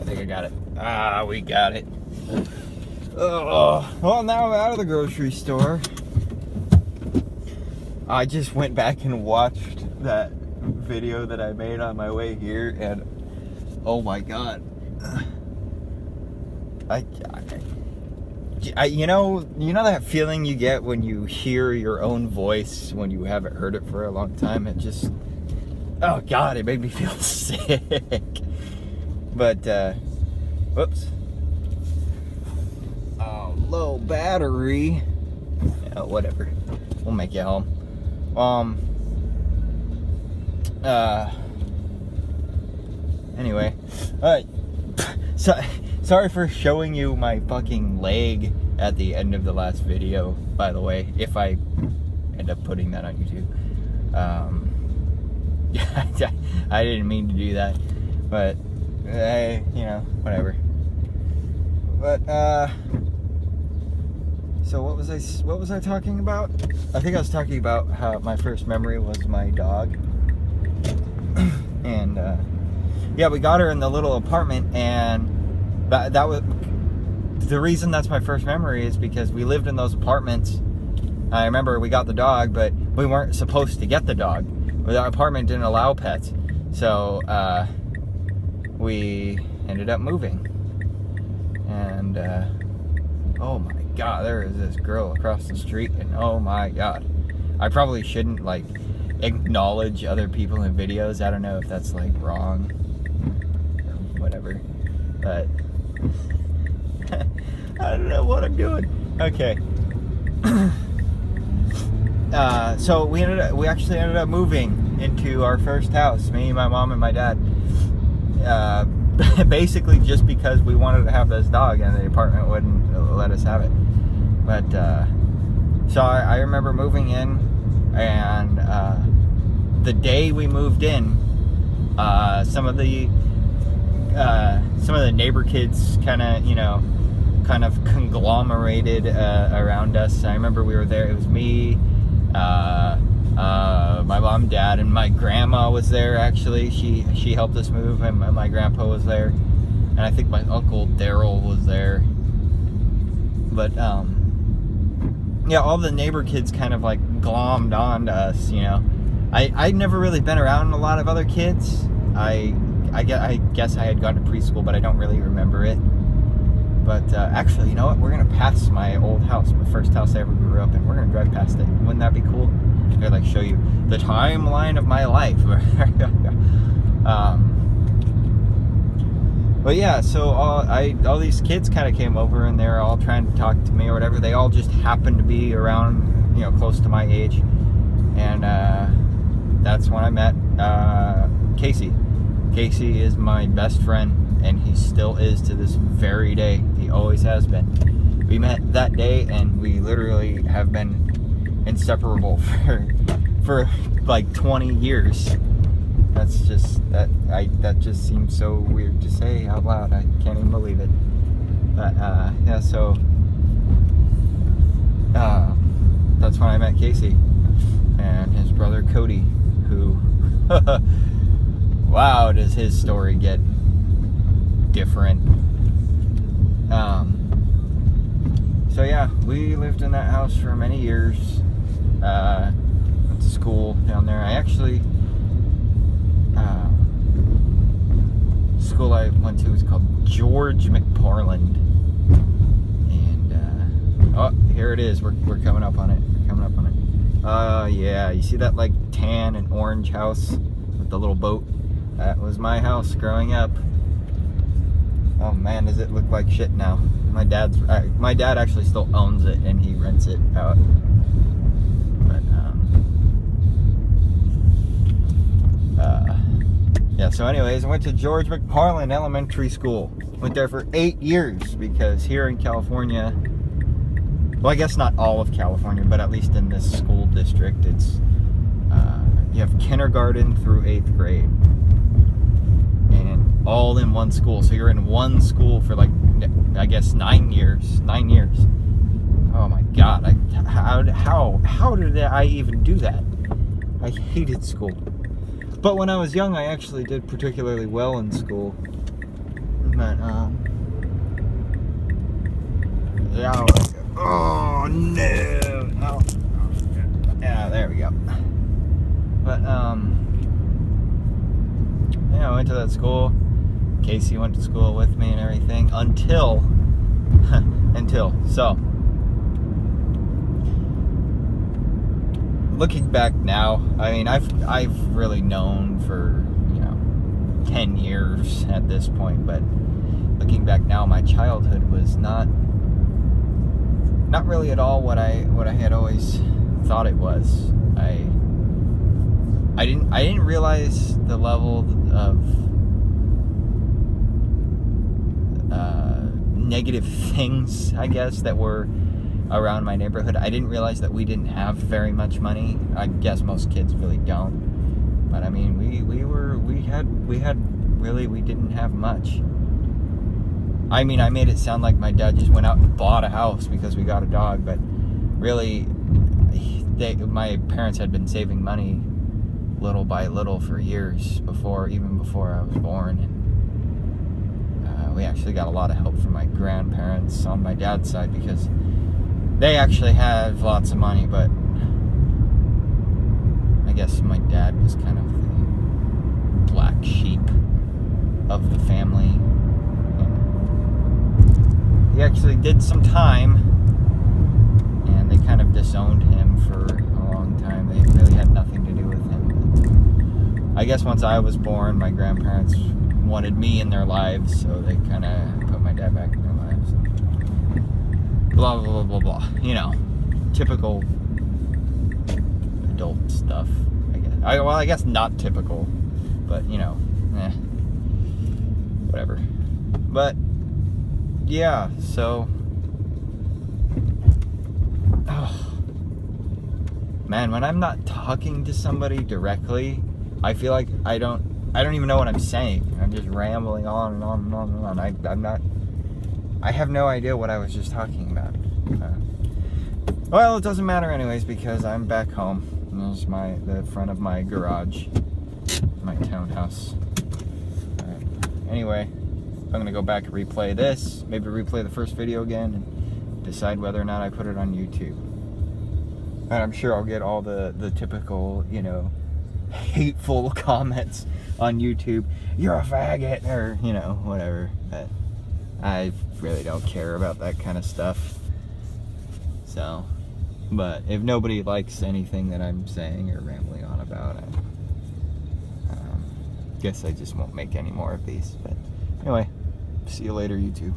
think I got it. Ah, we got it. Oh, well, now I'm out of the grocery store. I just went back and watched that video that I made on my way here, and oh my god. You know that feeling you get when you hear your own voice when you haven't heard it for a long time? It just, oh god, it made me feel sick. But, whoops. Oh, low battery. Yeah, whatever. We'll make it home. Anyway. So, sorry for showing you my fucking leg at the end of the last video, by the way, if I end up putting that on YouTube. I didn't mean to do that, but, you know, whatever. But, so what was I talking about? I think I was talking about how my first memory was my dog. And, yeah, we got her in the little apartment, and that was the reason that's my first memory is because we lived in those apartments. I remember we got the dog, but we weren't supposed to get the dog. Our apartment didn't allow pets, so we ended up moving. And oh my god, there is this girl across the street, and oh my god, I probably shouldn't like acknowledge other people in videos. I don't know if that's like wrong or whatever, but I don't know what I'm doing. Okay. So we actually ended up moving into our first house, me, my mom, and my dad. Basically just because we wanted to have this dog and the apartment wouldn't let us have it. But so I remember moving in, and the day we moved in, some of the neighbor kids kind of conglomerated around us. I remember we were there. It was me, my mom, dad, and my grandma was there. Actually, she helped us move, and my grandpa was there, and I think my uncle Daryl was there. But yeah, all the neighbor kids kind of like glommed on to us. You know, I'd never really been around a lot of other kids. I guess I had gone to preschool, but I don't really remember it. But actually, you know what? We're going to pass my old house, my first house I ever grew up in. We're going to drive past it. Wouldn't that be cool? I'm going to like show you the timeline of my life. But yeah, so all these kids kind of came over, and they were all trying to talk to me or whatever. They all just happened to be around, you know, close to my age. And that's when I met Casey. Casey is my best friend, and he still is to this very day. He always has been. We met that day, and we literally have been inseparable for like 20 years. That's just that just seems so weird to say out loud. I can't even believe it. But yeah, so that's when I met Casey and his brother Cody, who wow, does his story get different. So yeah, we lived in that house for many years. Went to school down there. I actually school I went to was called George McParland, and oh, here it is. We're coming up on it. Yeah, you see that like tan and orange house with the little boat? That was my house growing up. Oh man, does it look like shit now? My dad actually still owns it, and he rents it out. But yeah. So, anyways, I went to George McParland Elementary School. Went there for 8 years because here in California, well, I guess not all of California, but at least in this school district, it's you have kindergarten through 8th grade. And all in one school. So you're in one school for like, I guess 9 years. 9 years. Oh my god. How did I even do that? I hated school. But when I was young, I actually did particularly well in school. But, yeah, oh, no. Oh, yeah, there we go. But, yeah, I went to that school. Casey went to school with me and everything until, so, looking back now, I mean, I've really known for, 10 years at this point, but looking back now, my childhood was not really at all what I had always thought it was. I didn't realize the level of negative things, I guess, that were around my neighborhood. I didn't realize that we didn't have very much money. I guess most kids really don't. But I mean, we didn't have much. I mean, I made it sound like my dad just went out and bought a house because we got a dog, but really, my parents had been saving money little by little for years even before I was born. And we actually got a lot of help from my grandparents on my dad's side because they actually have lots of money, but I guess my dad was kind of the black sheep of the family. He actually did some time, and they kind of disowned him for a long time. They really had nothing to do with him. I guess once I was born, my grandparents wanted me in their lives, so they kind of put my dad back in their lives. Blah, blah, blah, blah, blah. Typical adult stuff, I guess. I guess not typical, but, whatever. But, yeah, so, man, when I'm not talking to somebody directly, I feel like I don't even know what I'm saying. I'm just rambling on and on and on and on. I have no idea what I was just talking about. Well, it doesn't matter anyways because I'm back home. This is the front of my garage, my townhouse. Anyway, I'm going to go back and replay this, maybe replay the first video again, and decide whether or not I put it on YouTube. And I'm sure I'll get all the typical, hateful comments on YouTube. You're a faggot, or, whatever. But I really don't care about that kind of stuff. So, but if nobody likes anything that I'm saying or rambling on about, I guess I just won't make any more of these. But anyway, see you later, YouTube.